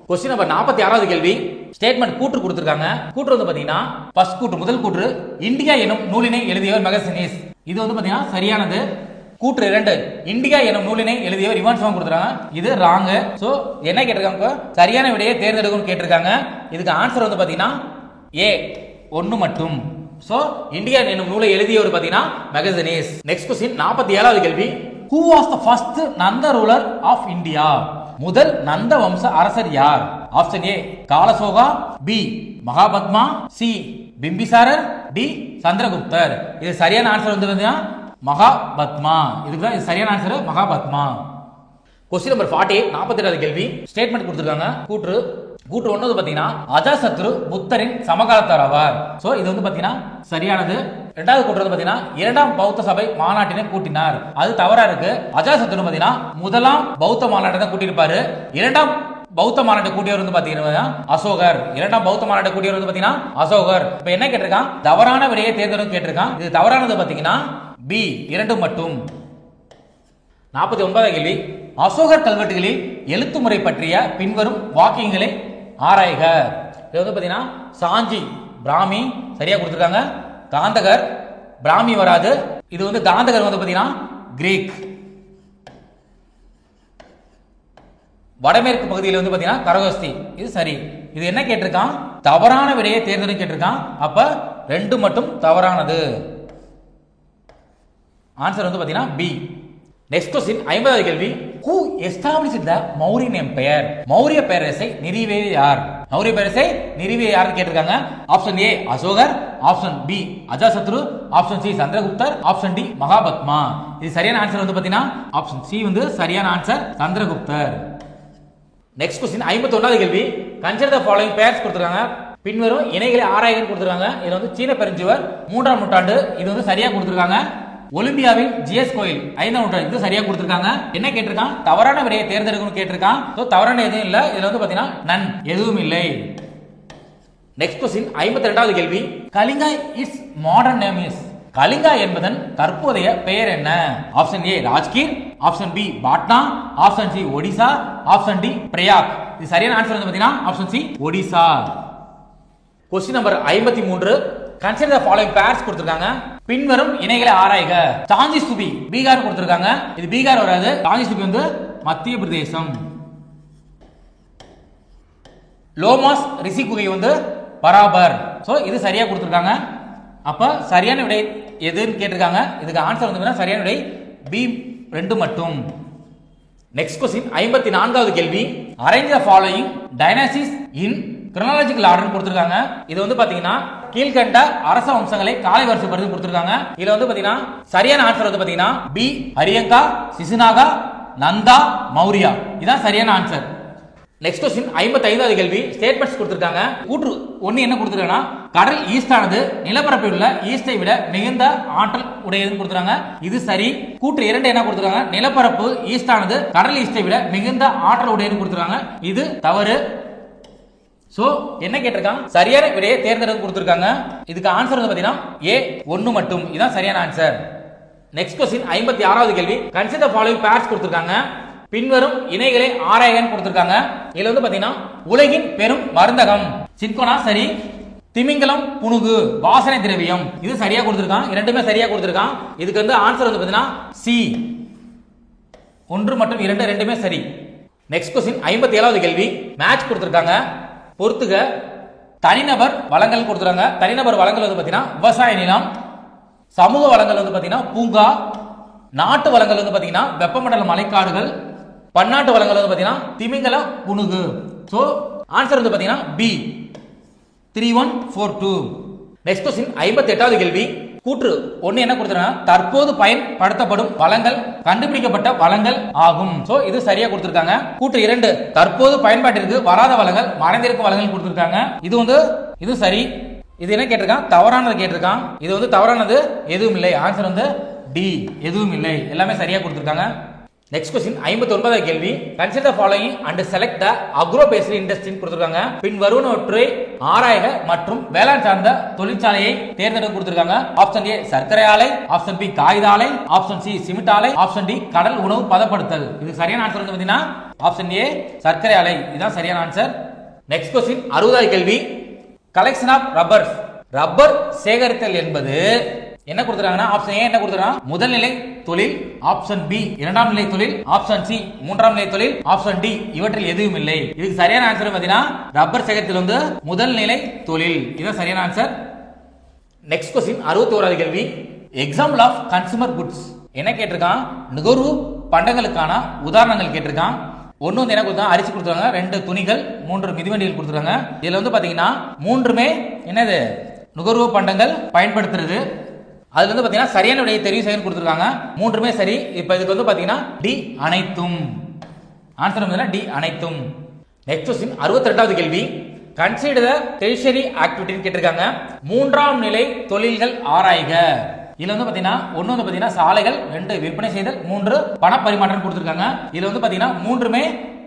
B: கொஸ்டின் நம்பர் 46வது கேள்வி. ஸ்டேட்மெண்ட் கூற்று கொடுத்திருக்காங்க. கூற்று வந்து பாத்தீங்கன்னா ஃபர்ஸ்ட் கூற்று முதல் கூற்று இந்தியா எனும் நூலினை எழுதியவர் மெகஸ்தீனிஸ். இது வந்து பாத்தீங்கன்னா சரியானது. கூற்று 2 இந்தியா எனும் நூலினை எழுதியவர் இவான் சோங் கொடுத்துறாங்க. இது ராங். சோ என்ன கேட்டிருக்காங்க, சரியான விடையை தேர்ந்தெடுக்கணும்னு கேட்டிருக்காங்க. இதுக்கு ஆன்சர் வந்து பாத்தீங்கன்னா ஏ 1 மட்டும். சோ இந்தியா என்னும் நூலை எழுதியவர் பாத்தீங்கன்னா மெகஸ்தீனிஸ். நெக்ஸ்ட் क्वेश्चन 47வது கேள்வி. Who was the first Nanda ruler of India? முதல் நந்த வம்ச அரசர் யார்? Option A Kalashoka, B Mahapadma, C Bimbisarar, D Chandraguptar. இது சரியான ஆன்சர் வந்து பாத்தீங்கன்னா மகாபத்மா. இதுக்கு இது சரியான ஆன்சர் மகாபத்மா. क्वेश्चन नंबर 48 47வது கேள்வி. ஸ்டேட்மெண்ட் கொடுத்திருக்காங்க. கூற்று 1 வந்து பாத்தீங்கன்னா அஜாசத்ரு புத்தரின் சமகாலத்தவர் ஆவார். சோ இது வந்து பாத்தீங்கன்னா சரியானது. இரண்டாவது கூற்று வந்து பாத்தீங்கன்னா இரண்டாம் பௌத்த சபை மாநாட்டினை கூட்டினார். அது தவறா இருக்கு. அஜாசத்ரு பாத்தீங்கன்னா முதலாம் பௌத்த மாநாட்டை தான் கூட்டியிருப்பாரு. இரண்டாம் பௌத்த மாநாட்டை கூட்டியவர் வந்து பாத்தீங்கன்னா அசோகர். இரண்டாம் பௌத்த மாநாட்டை கூட்டியவர் வந்து பாத்தீங்கன்னா அசோகர். இப்ப என்ன கேட்டிருக்கான், தவறான விடையை தேர்ந்தெடுக்க கேட்டிருக்கான். இது தவறானது பாத்தீங்கன்னா பி 2 மட்டும். 49வது கேள்வி. அசோகர் கல்வெட்டுகளில் எழுத்து முறை பற்றிய பின்வரும் வாக்கியங்களை ஆராய்க. இது வந்து பாத்தீங்கன்னா சாஞ்சி பிராமி சரியா கொடுத்திருக்காங்க. காந்தகர் பிராமி வராது. இது வந்து காந்தகர் வந்து பாத்தீங்கன்னா கிரீக். வடமேற்கு பகுதியில் வந்து பாத்தீங்கன்னா கரகோஸ்தி. இது சரி. இது என்ன கேட்டிருக்கான், தவறான விடையை தேர்ந்தெடுக்க கேட்டிருக்கான். அப்ப 2 மட்டும் தவறானது. ஆன்சர் வந்து பாத்தீங்கன்னா பி. நெக்ஸ்ட் क्वेश्चन 50வது கேள்வி. Who established the Mauryan Empire? Maurya பேரரசை நிறுவியவர் யார்? மௌரிய பேரரசை நிறுவியவர் யார் கேட்டிருக்காங்க. Option A Ashokar, option B Ajatashatru, option C Chandraguptar, option D Mahapadma. இது சரியான ஆன்சர் வந்து பாத்தீங்கன்னா ஆப்ஷன் சி வந்து சரியான ஆன்சர் சந்திரகுப்தர். நெக்ஸ்ட் क्वेश्चन 51வது கேள்வி. கன்சிடர் தி ஃபாலோயிங் பேர்ஸ் கொடுத்திருக்காங்க. பின்வரும் இணைகளை ஆராய்க கொடுத்திருக்காங்க. இது வந்து சீன பெருஞ்சுவர் 3ஆம் நூற்றாண்டு. இது வந்து சரியா கொடுத்திருக்காங்க. ஒலிம்பியாவின் ஜிஎஸ் கோயில் 5ஆம் நூற்றாண்டு. இது சரியா கொடுத்திருக்காங்க. என்ன கேட்டிருக்கான், தவறான விடையை தேர்ந்தெடுக்கணும்னு கேட்டிருக்கான். சோ தவறான எதுவும் இல்ல. இதுல வந்து பாத்தீங்கன்னா நன் எதுவும் இல்லை. நெக்ஸ்ட் क्वेश्चन 52வது கேள்வி. Kalinga is modern name is. Kalinga என்பதன் தற்போதைய பெயர் என்ன? Option A Rajgir, option B Patna, option C Odisha, option D Prayag. இது சரியான ஆன்சர் வந்து பாத்தீங்கன்னா option C Odisha. Question number 53. Consider the following pairs கொடுத்திருக்காங்க. பின்வரும் இணைகளை ஆராய்க. சாஞ்சி ஸ்தூபி பீகார் கொடுத்திருக்காங்க. இது பீகார் வராது. சாஞ்சி ஸ்தூபி வந்து மத்திய பிரதேசம். லோமாஸ் ரிஷி குகை வந்து பராபர். சோ இது சரியா கொடுத்திருக்காங்க. அப்ப சரியான விடை எதுன்னு கேட்டிருக்காங்க. இதுக்கு ஆன்சர் வந்து சரியான விடை பி 2 மட்டும். நெக்ஸ்ட் क्वेश्चन 54வது கேள்வி. Arrange the following dynasties in chronological order கொடுத்திருக்காங்க. இது வந்து பாத்தீங்கன்னா கீழ்கண்ட அரச வம்சங்களை காலை வரிசைப்படுத்தி கொடுத்திருக்காங்க. இதுல வந்து பாத்தீங்கன்னா சரியான ஆன்சர் வந்து பாத்தீங்கன்னா பி ஹரியங்கா, சிசுநாகா, நந்தா, மௌரியா. இதான் சரியான ஆன்சர். நெக்ஸ்ட் क्वेश्चन 55வது கேள்வி. ஸ்டேட்மெண்ட்ஸ் கொடுத்திருக்காங்க. கூற்று 1 என்ன கொடுத்திருக்காங்கன்னா கடல் ஈஸ்டானது நிலப்பரப்பில் உள்ள ஈஸ்டை விட மிகுந்த ஆற்றல் உடையதுன்னு கொடுத்திருக்காங்க. இது சரி. கூற்று 2 என்ன கொடுத்திருக்காங்க, நிலப்பரப்பு ஈஸ்டானது கடல் ஈஸ்டை விட மிகுந்த ஆற்றல் உடையதுன்னு கொடுத்திருக்காங்க. இது தவறு. சோ என்ன கேட்டிருக்காங்க, சரியான விடையை தேர்ந்தெடுக்க கொடுத்திருக்காங்க. இதுக்கு ஆன்சர் வந்து பாத்தீங்கன்னா ஏ 1 மட்டும். இதான் சரியான ஆன்சர். நெக்ஸ்ட் क्वेश्चन 56வது கேள்வி. கன்சிடர் தி ஃபாலோயிங் பேர்ஸ் கொடுத்திருக்காங்க. பின்வரும் இணைகளை ஆராய்கன்னு கொடுத்திருக்காங்க. இதுல வந்து பாத்தீங்கன்னா உலகின் பெரும் மருந்தகம் சின்கோனா சரி, திமிங்கலம் புனுகு வாசனை திரவியம். இது சரியா கொடுத்திருக்கான். இரண்டுமே சரியா கொடுத்திருக்கான். இதுக்கு வந்து ஆன்சர் வந்து பாத்தீங்கன்னா சி 1 மற்றும் 2 ரெண்டுமே சரி. நெக்ஸ்ட் क्वेश्चन 57வது கேள்வி. மேட்ச் கொடுத்திருக்காங்க. பொறுத்துக. தனிநபர் வளங்கள் கொடுத்துறாங்க. தனிநபர் வளங்கள் வந்து பாத்தீங்கன்னா விவசாய நிலம், சமூக வளங்கள் வந்து பாத்தீங்கன்னா பூங்கா, நாட்டு வளங்கள் வந்து பாத்தீங்கன்னா வெப்பமண்டல மலைக்காடுகள், பன்னாட்டு வளங்கள் வந்து பாத்தீங்கன்னா திமிங்கல புனுகு. சோ ஆன்சர் வந்து பாத்தீங்கன்னா பி 3142. நெக்ஸ்ட் क्वेश्चन 58வது கேள்வி. கூற்று 1 என்ன கொடுத்திருக்காங்க, தற்போது பயன்படுத்தப்படும் வளங்கள் கண்டுபிடிக்கப்பட்ட வளங்கள் ஆகும். சோ இது சரியா கொடுத்திருக்காங்க. கூற்று 2 தற்போது பயன்பாட்டிற்கு வராத வளங்கள் மறைந்திருக்கும் வளங்கள் கொடுத்திருக்காங்க. இது வந்து இது சரி. இது என்ன கேட்டிருக்கான், தவறானது கேட்டிருக்கான். இது வந்து தவறானது எதுவும் இல்லை. ஆன்சர் வந்து டி எதுவும் இல்லை. எல்லாமே சரியா கொடுத்திருக்காங்க. நெக்ஸ்ட் क्वेश्चन 59வது கேள்வி. Consider the following and select the agro based industry கொடுத்திருக்காங்க. பின் வருவனவற்றை ஆராய்க மற்றும் வேளாண் சார்ந்த தொழிற்சாலையை தேர்ந்தெடுக்க கொடுத்திருக்காங்க. ஆப்ஷன் ஏ சர்க்கரை ஆலை, ஆப்ஷன் பி காகித ஆலை, ஆப்ஷன் சி சிமெண்ட் ஆலை, ஆப்ஷன் டி கடல் உணவு பதப்படுத்தல். இது சரியான ஆன்சர் வந்து பாத்தீங்கன்னா ஆப்ஷன் ஏ சர்க்கரை ஆலை. இதுதான் சரியான ஆன்சர். நெக்ஸ்ட் क्वेश्चन 60வது கேள்வி. கலெக்ஷன் ஆஃப் ரப்பர்ஸ், ரப்பர் சேகரித்தல் என்பது என்ன கொடுத்திருக்காங்கன்னா ஆப்ஷன் ஏ என்ன கொடுத்திருக்காங்க முதல் நிலை தொழில், ஆப்ஷன் பி இரண்டாம் நிலை தொழில், ஆப்ஷன் சி மூன்றாம் நிலை தொழில், ஆப்ஷன் டி இவற்றில் எதுவும் இல்லை. இதுக்கு சரியான ஆன்சர் பாத்தீங்கன்னா ரப்பர் சேகரித்தல் வந்து முதல் நிலை தொழில். இதுதான் சரியான ஆன்சர். நெக்ஸ்ட் क्वेश्चन 61வது கேள்வி. எக்ஸாம்பிள் ஆஃப் கன்சூமர் குட்ஸ் என்ன கேட்டிருக்கான் நுகர்வு பண்டங்களுக்கான உதாரணங்கள் கேட்டிருக்கான். ஒன்னு வந்து என்ன கொடுத்தாங்க அரிசி கொடுத்துருக்காங்க, 2 துணிகள், 3 மிதிவண்டிகள் கொடுத்துருக்காங்க. இதுல வந்து பாத்தீங்கன்னா மூன்றுமே என்னது நுகர்வு பண்டங்கள் பயன்படுத்துறது. அதுல வந்து பாத்தீங்கன்னா சரியான விடையை தெரிவு செய்ய கொடுத்திருக்காங்க. மூன்றுமே சரி. இப்போ இதுக்கு வந்து பாத்தீங்கன்னா டி அனைத்தும். ஆன்சர் வந்து டி அனைத்தும். நெக்ஸ்ட் क्वेश्चन 62வது கேள்வி. கன்சிடர் தி டெரிஷரி ஆக்டிவிட்டி கேட்டிருக்காங்க. மூன்றாம் நிலை தொழில்கள் ஆராய்க. இதுல வந்து பாத்தீங்கன்னா ஒன்னு வந்து பாத்தீங்கன்னா சாலைகள், 2 விற்பனை செய்தல், 3 பண பரிமாற்றம் கொடுத்திருக்காங்க. இதுல வந்து பாத்தீங்கன்னா மூன்றுமே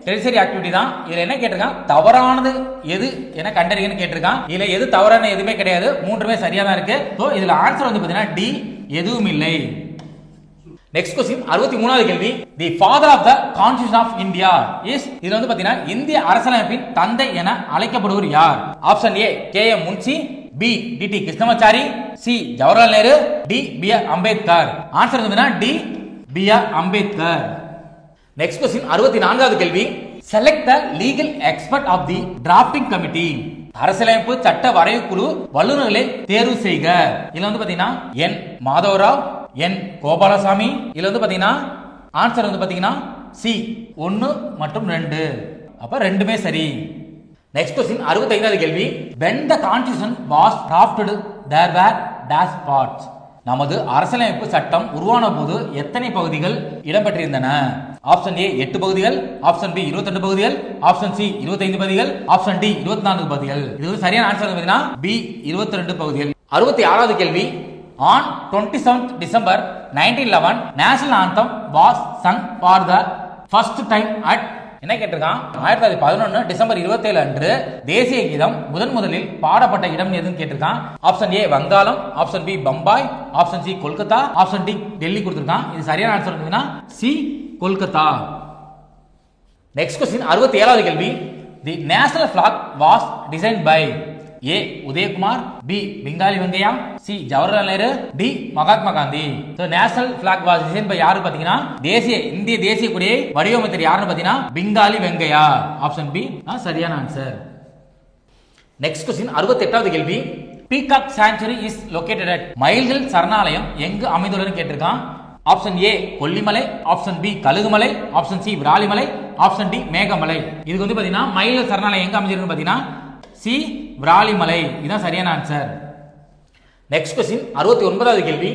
B: டெரிஷரி ஆக்டிவிட்டி தான். இதுல என்ன கேட்டிருக்கான் தவறானது எது என கண்டறியன்னு கேட்டிருக்கான். இதுல எது தவறான எதுவுமே கிடையாது, மூன்றுமே சரியா தான் இருக்கு. சோ இதுல ஆன்சர் வந்து பாத்தீங்கன்னா டி எதுவும் இல்லை. நெக்ஸ்ட் क्वेश्चन 63வது கேள்வி. The father of the constitution of India is. இதுல வந்து பாத்தீங்கன்னா இந்திய அரசியலமைப்பின் தந்தை என அழைக்கப்படுவர் யார்? Option A K M. Munshi, B T T. Krishnamachari, C Jawaharlal Nehru, D B R. Ambedkar. Answer வந்து D B R. Ambedkar. Next question 64வது கேள்வி. Select the legal expert of the drafting committee. அரசியலமைப்பு சட்ட வரைவு குழு வல்லுநர்களை தேர்வு செய்க. இதுல வந்து பாத்தீங்கன்னா என் மாதவராவ், என் கோபாலசாமி. இதுல வந்து பாத்தீங்கன்னா ஆன்சர் வந்து பாத்தீங்கன்னா சி 1 மற்றும் 2. அப்ப ரெண்டுமே சரி. நெக்ஸ்ட் क्वेश्चन 65வது கேள்வி. when the constitution was drafted there were dash parts. நமது அரசியலமைப்பு சட்டம் உருவான போது எத்தனை பகுதிகள் இடம்பெற்றிருந்தன? ஆப்ஷன் ஏ 8 பகுதிகள், ஆப்ஷன் பி 22 பகுதிகள், ஆப்ஷன் சி 25 பகுதிகள், ஆப்ஷன் டி 24 பகுதிகள். இது சரியான ஆன்சர் பாத்தீங்கன்னா பி 22 பகுதிகள். 66வது கேள்வி. on 27th December 1911 national anthem was sung for the first time at. என்ன கேட்டிருக்கான் 1911 டிசம்பர் 27 அன்று தேசிய கீதம் முதலில் பாடப்பட்ட இடம் எதுன்னு கேட்டிருக்கான். Option A Vangalam, option B Bombay, option C Kolkata, option D Delhi கொடுத்திருக்கான். இது சரியான ஆன்சர் வந்து சி கொல்கத்தா. நெக்ஸ்ட் क्वेश्चन 67வது கேள்வி. The national flag was designed by A Udayakumar, B Pingali Venkayya, C Jawaharlal Nehru, D Mahatma Gandhi. National flag was design by யாரு பாத்தீங்கன்னா இந்திய தேசிய கொடியை வடிவமைத்தவர் யாருன்னு பாத்தீங்கன்னா பெங்காலி வெங்கையா. ஆப்ஷன் பி சரியான ஆன்சர். நெக்ஸ்ட் क्वेश्चन 68வது கேள்வி. Peacock sanctuary is located at. மயில்கள் சரணாலயம் எங்கு அமைந்துள்ளதுன்னு கேட்டிருக்கான். Option A Kollimalai, option B Kalugumalai, option C Viralimalai, option D Megamalai. இதுக்கு வந்து பாத்தீங்கன்னா மயில்கள் சரணாலயம் எங்க அமைஞ்சிருக்கு பாத்தீங்கன்னா சி விராலிமலை. இதுதான் சரியான ஆன்சர். நெக்ஸ்ட் क्वेश्चन 69வது கேள்வி.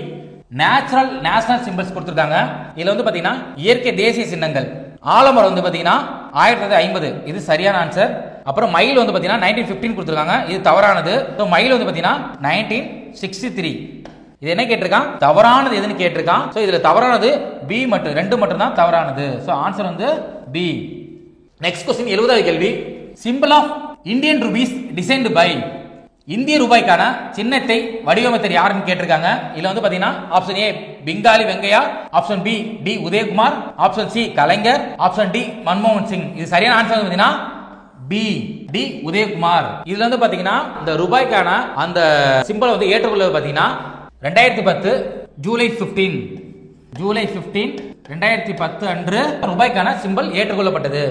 B: நேஷனல் சிம்பல்ஸ் கொடுத்திருக்காங்க. இதுல வந்து பாத்தீங்கன்னா இயற்கை தேசிய சின்னங்கள். ஆலமரம் வந்து பாத்தீங்கன்னா 1950. இது சரியான ஆன்சர். அப்புறம் மயில் வந்து பாத்தீங்கன்னா 1915 கொடுத்திருக்காங்க. இது தவறானது. மயில் வந்து பாத்தீங்கன்னா 1963. இது என்ன கேட்டிருக்கான் தவறானது எதுன்னு கேட்டிருக்கான். சோ இதுல தவறானது பி மற்றும் 2 மட்டும் தான் தவறானது. சோ ஆன்சர் வந்து பி. நெக்ஸ்ட் क्वेश्चन 70வது கேள்வி. Symbol of Indian rupees designed by. இந்திய ரூபாய்க்கான சின்னத்தை வடிவமைத்தவர் யாருன்னு கேட்டிருக்காங்க. இதுல வந்து பாத்தீங்கன்னா option A Pingali Venkayya, option B D Udayakumar, option C Kalaignar, option D மன்மோகன் சிங். இது சரியான ஆன்சர் வந்து பாத்தீங்கன்னா பி டி உதயகுமார். இதுல வந்து பாத்தீங்கன்னா இந்த ரூபாய்க்கான அந்த சிம்பிள் வந்து ஏற்றுக்கொள்ளது பாத்தீங்கன்னா 2010 ஜூலை 15 2010 அன்று ரூபாய்க்கான சிம்பிள் ஏற்றுக்கொள்ளப்பட்டது.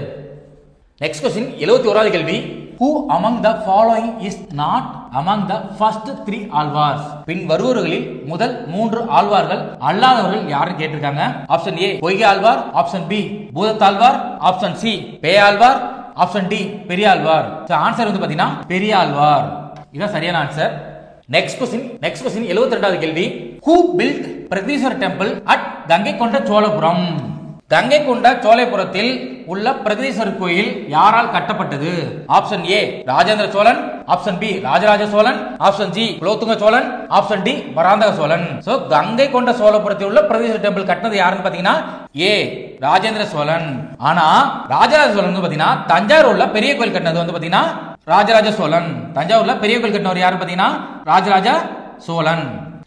B: நெக்ஸ்ட் क्वेश्चन 71வது கேள்வி. Who among the following is not among the first 3 Alvars? பின் வருவர்களில் முதல் 3 ஆழ்வார்கள் அல்லாதவர்கள் யாருன்னு கேட்டிருக்காங்க. Option A Poigai Alvar, option B Bhoothathalvar, option C Peyalvar, option D Periyalvar. Answer வந்து பாத்தீங்கன்னா பெரியாழ்வார். இதுதான் சரியான ஆன்சர். நெக்ஸ்ட் क्वेश्चन 72வது கேள்வி. Who built Brihadeeswarar temple at Gangai Konda Cholapuram? Ganga கொண்ட சோலைபுரத்தில் உள்ள பிரகதீஸ்வரர் கோயில் யாரால் கட்டப்பட்டது? Option A Rajendra Cholan, option B Rajaraja Cholan, option C Kulothunga Cholan, option D Paranthaka Cholan. So Gangai Konda சோழபுரத்தில் உள்ள பிரகதீஸ்வரர் டெம்பிள் கட்டினது யாருன்னு பாத்தீங்கன்னா ஏ ராஜேந்திர சோழன். ஆனா ராஜராஜ சோழன் பாத்தீங்கன்னா தஞ்சாவூர்ல பெரிய கோயில் கட்டினது வந்து பாத்தீங்கன்னா ராஜராஜ சோழன். தஞ்சாவூர்ல பெரிய கோயில் கட்டினவர் யாரு பாத்தீங்கன்னா ராஜராஜ சோழன்.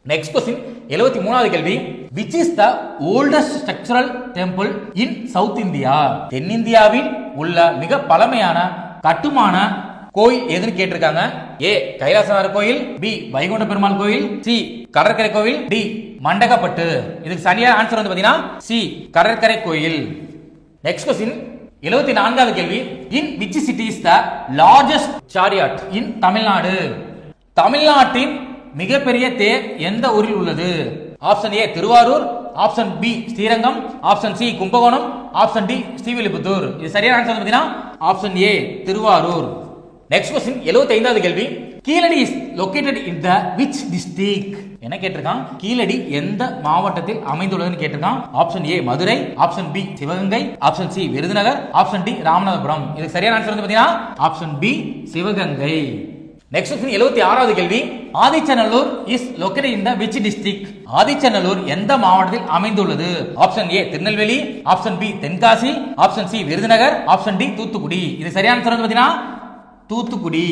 B: நெக்ஸ்ட் क्वेश्चन 73வது கேள்வி. which is the oldest structural temple in south India? தென்னிந்தியாவில் உள்ள மிக பழமையான கட்டுமான கோயில் எதுன்னு கேட்டிருக்காங்க. ஏ கைலாசநாதர் கோயில், பி வைகுண்ட பெருமாள் கோயில், சி கடற்கரை கோயில், டி மண்டகப்பட்டு. இதுக்கு சரியான ஆன்சர் வந்து பாத்தீங்கன்னா சி கடற்கரை கோயில். நெக்ஸ்ட் क्वेश्चन 74வது கேள்வி. in which city is the largest chariot in Tamil Nadu? தமிழ்நாட்டின் மிகப்பெரிய தேர் எந்த ஊரில் உள்ளது? Option A Thiruvarur, option B Srirangam, option C Kumbakonam, option D Srivilliputhur. இது சரியான ஆன்சர் பாத்தீங்கன்னா option A Thiruvarur. Next question 75வது கேள்வி. Keezhadi is located in the which district? என்ன கேட்டிருக்கான்? கீழடி எந்த மாவட்டத்தில் அமைந்துள்ளதுன்னு கேட்டிருக்கான். Option A Madurai, option B Sivaganga, option C Virudhunagar, option D Ramanathapuram. இதுக்கு சரியான ஆன்சர் வந்து பாத்தீங்கன்னா option B Sivaganga. Next question 76வது கேள்வி. Adichanallur is located in the which district? Adichanallur எந்த மாவட்டத்தில் அமைந்துள்ளது? Option A Tirunelveli, option B Tenkasi, option C Virudhunagar, option D Thoothukudi. இது சரியான ஆன்சர் வந்து பாத்தீங்கன்னா தூத்துக்குடி.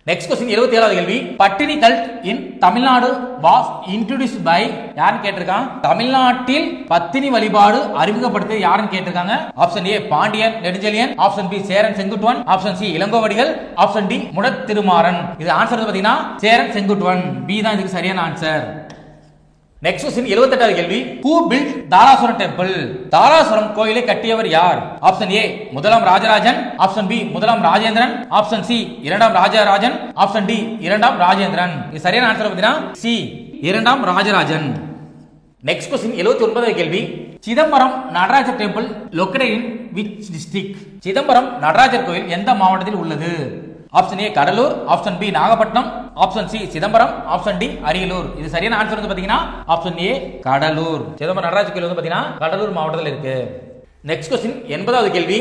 B: நெக்ஸ்ட் क्वेश्चन 77வது கேள்வி. Pattini cult in Tamil Nadu was introduced by யாருன்னு கேட்டிருக்காங்க. தமிழ்நாட்டில் பத்தினி வழிபாடு அறிமுகப்படுத்தியது யாருன்னு கேட்டிருக்காங்க. Option A Pandiyan Nedunchezhiyan, option B Cheran Senguttuvan, option C Ilangovadigal, option D Mudath Thirumaran. இது ஆன்சர் வந்து பாத்தீங்கன்னா சேரன் செங்குட்டுவன். பி தான் இதுக்கு சரியான ஆன்சர். நெக்ஸ்ட் क्वेश्चन 78வது கேள்வி. who built Darasuram temple? Darasuram கோயிலை கட்டியவர் யார்? ஆப்ஷன் ஏ முதலாம் ராஜராஜன், ஆப்ஷன் பி முதலாம் ராஜேந்திரன், ஆப்ஷன் சி இரண்டாம் ராஜராஜன், ஆப்ஷன் டி இரண்டாம் ராஜேந்திரன். இது சரியான ஆன்சர் பாத்தீங்கன்னா சி இரண்டாம் ராஜராஜன். நெக்ஸ்ட் क्वेश्चन 79வது கேள்வி. Chidambaram Natarajar temple located in which district? Chidambaram Natarajar கோயில் எந்த மாவட்டத்தில் உள்ளது? Option A Cuddalore, option B Nagapattinam, option C Chidambaram, option D Ariyalur. இது சரியான ஆன்சர் வந்து பாத்தீங்கன்னா ஆப்ஷன் ஏ கடலூர். சிதம்பரம் நடராஜர் கோயில் வந்து பாத்தீங்கன்னா கடலூர் மாவட்டத்தில் இருக்கு. நெக்ஸ்ட் क्वेश्चन 80வது கேள்வி.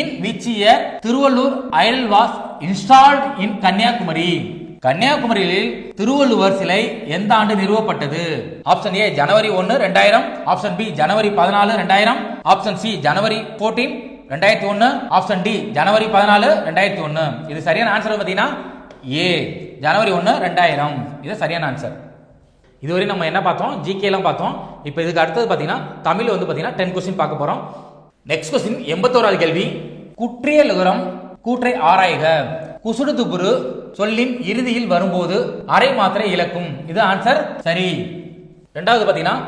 B: In which year Thiruvallur idol was installed in Kanniyakumari? கன்னியாகுமரியில் திருவள்ளுவர் சிலை எந்த ஆண்டு நிறுவப்பட்டது? ஆப்ஷன் ஏ ஜனவரி 1 2000, ஆப்ஷன் பி ஜனவரி 14 2000, ஆப்ஷன் சி ஜனவரி 14 2001, ஆப்ஷன் டி ஜனவரி 14 2001. இது சரியான ஆன்சர் பாத்தீங்கன்னா ஏ ஜனவரி 1 2000. இது சரியான ஆன்சர். இதுவரை நம்ம என்ன பார்த்தோம்? ஜிகே எல்லாம் பார்த்தோம். இப்போ இதுக்கு அடுத்தது பாத்தீங்கன்னா தமிழ் வந்து பாத்தீங்கன்னா 10 क्वेश्चन பார்க்க போறோம். நெக்ஸ்ட் क्वेश्चन 81வது கேள்வி. குற்றிய லுகரம் கூற்றை ஆராய்க. குசுடு துபுரு சொல்லின் இறுதியில் வரும்போது அரை மாத்திரை இழக்கும். இது ஆன்சர் சரி. இரண்டாவது பாத்தீங்கன்னா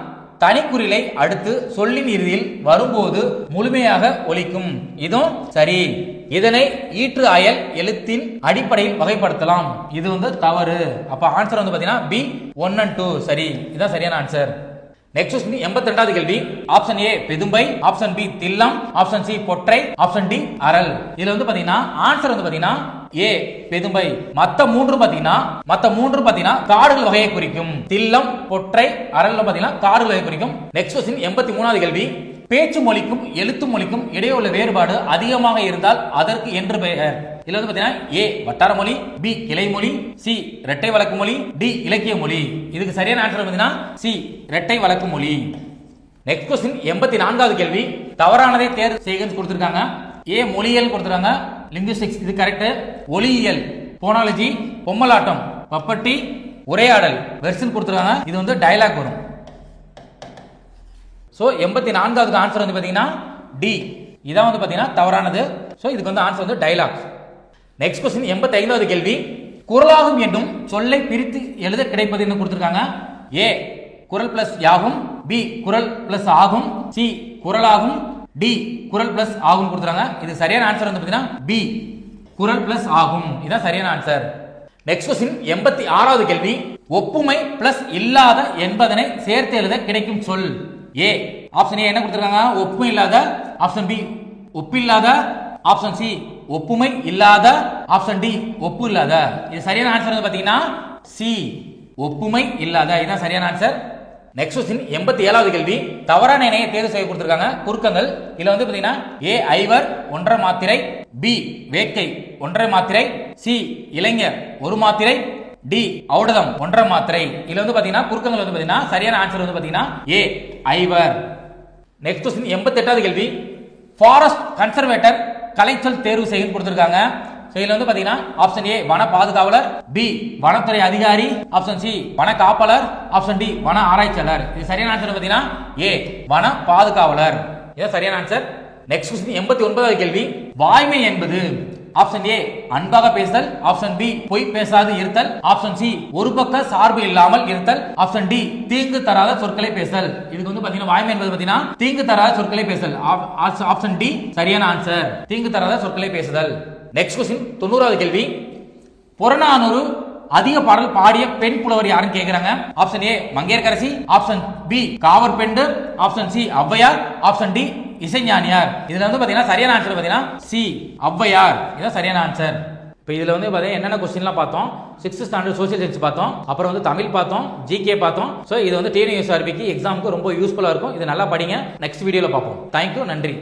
B: தனிக்குறிலை அடுத்து சொல்லின் இறுதியில் வரும்போது முழுமையாக ஒலிக்கும். இதுவும் சரி. இதனை ஈற்று அயல் எழுத்தின் அடிப்படையில் வகைப்படுத்தலாம். இது வந்து தவறு. அப்ப ஆன்சர் வந்து பாத்தீங்கன்னா பி 1 and 2 சரி. இதுதான் சரியான ஆன்சர். நெக்ஸ்ட் क्वेश्चन 82வது கேள்வி. ஆப்ஷன் ஏ பெதும்பை, ஆப்ஷன் பி தில்லம், ஆப்ஷன் சி பொற்றை, ஆப்ஷன் டி அரல். இதுல வந்து பாத்தீங்கன்னா ஆன்சர் வந்து பாத்தீங்கன்னா ஏ பெதும்பை. மத்த மூன்று பாத்தீங்கன்னா காடுகள் வகையை குறிக்கும். தில்லம், பொற்றை, அரல் பாத்தீங்கன்னா காடுகள் வகையை குறிக்கும். நெக்ஸ்ட் क्वेश्चन 83வது கேள்வி. பேச்சு மொழிக்கும் எழுத்து மொழிக்கும் இடையே உள்ள வேறுபாடு அதிகமாக இருந்தால் அதற்கு என்று பெயர். இதுல வந்து பாத்தீங்கன்னா ஏ வட்டார மொழி, பி கிளை மொழி, சி இரட்டை வழக்கு மொழி, டி இலக்கிய மொழி. இதுக்கு சரியான ஆன்சர் பாத்தீங்கன்னா சி இரட்டை வழக்கு மொழி. நெக்ஸ்ட் क्वेश्चन 84வது கேள்வி. தவறானதை தேர்வு செய்கன்னு கொடுத்திருக்காங்க. ஏ மொழியியல் கொடுத்திருக்காங்க, லிங்குவிஸ்டிக்ஸ் இது கரெக்ட். ஒளியியல் போனாலஜி, பொம்மலாட்டம், பப்பட்டி, உரையாடல் வெர்சன் கொடுத்திருக்காங்க. இது வந்து டயலாக் வரும். சோ 84வது ஆன்சர் வந்து பாத்தீங்கன்னா டி. இதான் வந்து பாத்தீங்கன்னா தவறானது. சோ இதுக்கு வந்து ஆன்சர் வந்து டயலாக். நெக்ஸ்ட் क्वेश्चन 85வது கேள்வி. குரலாகும் என்னும் சொல்லை பிரித்து எழுத கிடைப்பது என்ன கொடுத்திருக்காங்க. ஏ குரல் பிளஸ் யாகும், பி குரல் பிளஸ் ஆகும், சி குரலாகும், டி குரல் பிளஸ் ஆகும் கொடுத்திருக்காங்க. இது சரியான ஆன்சர் வந்து பாத்தீங்கன்னா பி குரல் பிளஸ் ஆகும். இதான் சரியான ஆன்சர். நெக்ஸ்ட் क्वेश्चन 86வது கேள்வி. ஒப்புமை பிளஸ் இல்லாத என்பதனை சேர்த்து எழுத கிடைக்கும் சொல். ஏ ஆப்ஷன் ஏ என்ன கொடுத்திருக்காங்க? ஒப்புமை இல்லாத, ஆப்ஷன் பி ஒப்பு இல்லாத, ஆப்ஷன் சி ஒப்புமை இல்லாத, ஆப்ஷன் டி ஒப்பு இல்லாத. இது சரியான ஆன்சர் வந்து பாத்தீங்கன்னா சி ஒப்புமை இல்லாத. இதுதான் சரியான ஆன்சர். நெக்ஸ்ட் क्वेश्चन 87வது கேள்வி. தவறான இணையை தேர்வு செய்ய கொடுத்திருக்காங்க. குறுக்கங்கள் இதுல வந்து பாத்தீங்கன்னா ஏ ஐவர் 1.5 மாத்திரை, பி வேட்கை 1.5 மாத்திரை, சி இளைஞர் 1 மாத்திரை, டி ஔடதம் 1.5 மாத்திரை. இதுல வந்து பாத்தீங்கன்னா குறுக்கங்கள் வந்து பாத்தீங்கன்னா சரியான ஆன்சர் வந்து பாத்தீங்கன்னா ஏ ஐவர். நெக்ஸ்ட் क्वेश्चन 88வது கேள்வி. ஃபாரஸ்ட் கன்சர்வேட்டர் கலைச்சொல் தேர்வு செய்ய கொடுத்திருக்காங்க. இதுல வந்து பாத்தீங்கன்னா ஆப்ஷன் ஏ வன பாதுகாவலர், பி வனத்துறை அதிகாரி, ஆப்ஷன் சி வன காப்பாளர், ஆப்ஷன் டி வன ஆராய்ச்சியாளர். இது சரியான ஆன்சர் பாத்தீங்கன்னா ஏ வன பாதுகாவலர். இது சரியான ஆன்சர். நெக்ஸ்ட் क्वेश्चन 89வது கேள்வி. வாய்மை என்பது ஆப்ஷன் ஏ அன்பாக பேசுதல், ஆப்ஷன் பி பொய் பேசாது இருத்தல், ஆப்ஷன் சி ஒரு பக்க சார்பு இல்லாமல் இருத்தல், ஆப்ஷன் டி தீங்கு தராத சொற்களை பேசுதல். இதுக்கு வந்து பாத்தீங்கன்னா வாய்மை என்பது பாத்தீங்கன்னா தீங்கு தராத சொற்களை பேசுதல். ஆப்ஷன் டி சரியான ஆன்சர், தீங்கு தராத சொற்களை பேசுதல். நெக்ஸ்ட் क्वेश्चन 90வது கேள்வி. புறநானூறு அதிக பாடல் பாடிய பெண் புலவர் யாருன்னு கேக்குறாங்க. Option A Mangaiyarkarasi, option B Kavarpendu, option C Avvaiyar, option D Isaignaniyar. இதுல வந்து பாத்தீங்கன்னா சரியான ஆன்சர் பாத்தீங்கன்னா சி ஔவையார். இதுதான் சரியான ஆன்சர். இப்போ இதுல வந்து பாத்தீங்கன்னா என்னென்ன क्वेश्चनலாம் பார்த்தோம். 6th ஸ்டாண்டர்ட் சோஷியல் சயின்ஸ் பார்த்தோம், அப்புறம் வந்து தமிழ் பார்த்தோம், ஜிகே பார்த்தோம். சோ இது வந்து டிஎன்யூஎஸ்ஆர்பிக்கு எக்ஸாமுக்கு ரொம்ப யூஸ்ஃபுல்லா இருக்கும். இது நல்லா படிங்க. நெக்ஸ்ட் வீடியோல பார்ப்போம். தேங்க்யூ, நன்றி.